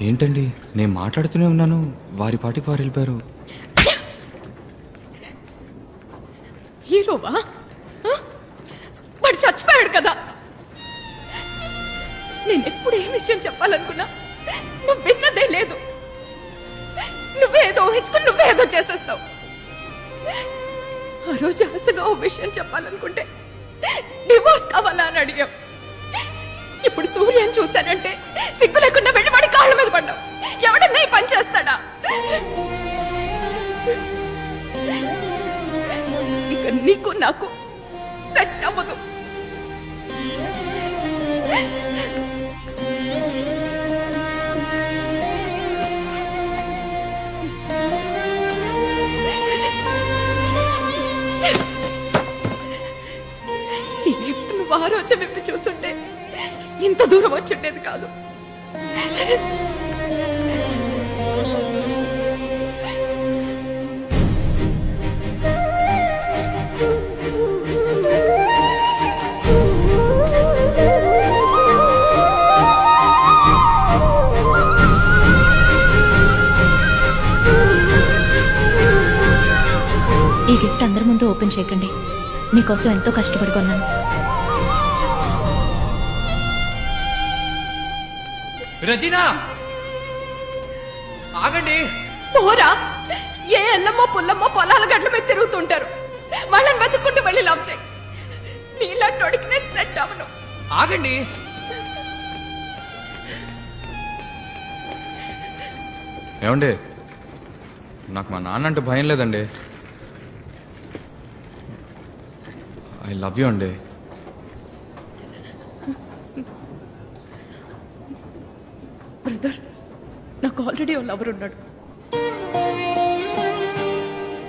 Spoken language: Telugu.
ఏంటండి, నేను మాట్లాడుతూనే ఉన్నాను, వారి పాటికి వారు వెళ్ళిపోయారు. హీరోవా? వాడు చచ్చిపోయాడు కదా. నేను ఎప్పుడు ఏ విషయం చెప్పాలనుకున్నా నువ్వు విన్నదే లేదు. నువ్వేదో ఊహించుకుని నువ్వేదో చేసేస్తావు. ఆ రోజు ఆశగా ఓ విషయం చెప్పాలనుకుంటే డివోర్స్ కావాలా అని అడిగావు. ఇప్పుడు సూర్యని చూశానంటే సిగ్గు లేకుండా వెళ్ళి వాడి కాళ్ళ మీద పడ్డావు. ఎవడన్నా ఈ పని చేస్తాడా? ఇక నీకు నాకు సెట్ అవ్వదు. ఈ గిఫ్ట్ నువ్వు ఆ రోజు విప్పి చూస్తుంటే ఇంత దూరం వచ్చుండేది కాదు. ఈ గిఫ్ట్ అందరి ముందు ఓపెన్ చేయకండి. మీకోసం ఎంతో కష్టపడి కొన్నాను. రజీనా, ఆగండి. పోరా, ఏ ఎల్లమ్మో పుల్లమ్మో పొలాల గడ్ల మీద తిరుగుతుంటారు. వాళ్ళని వెతుక్కుంటూ వెళ్ళి లవ్ చేయి. నీలాంటోడికి నేను సెట్ అవను. ఆగండి. ఏమండి, నాకు మా నాన్న అంటే భయం లేదండి. ఐ లవ్ యూ అండి. బ్రదర్, నాకు ఆల్రెడీ ఓ లవర్ ఉన్నాడు.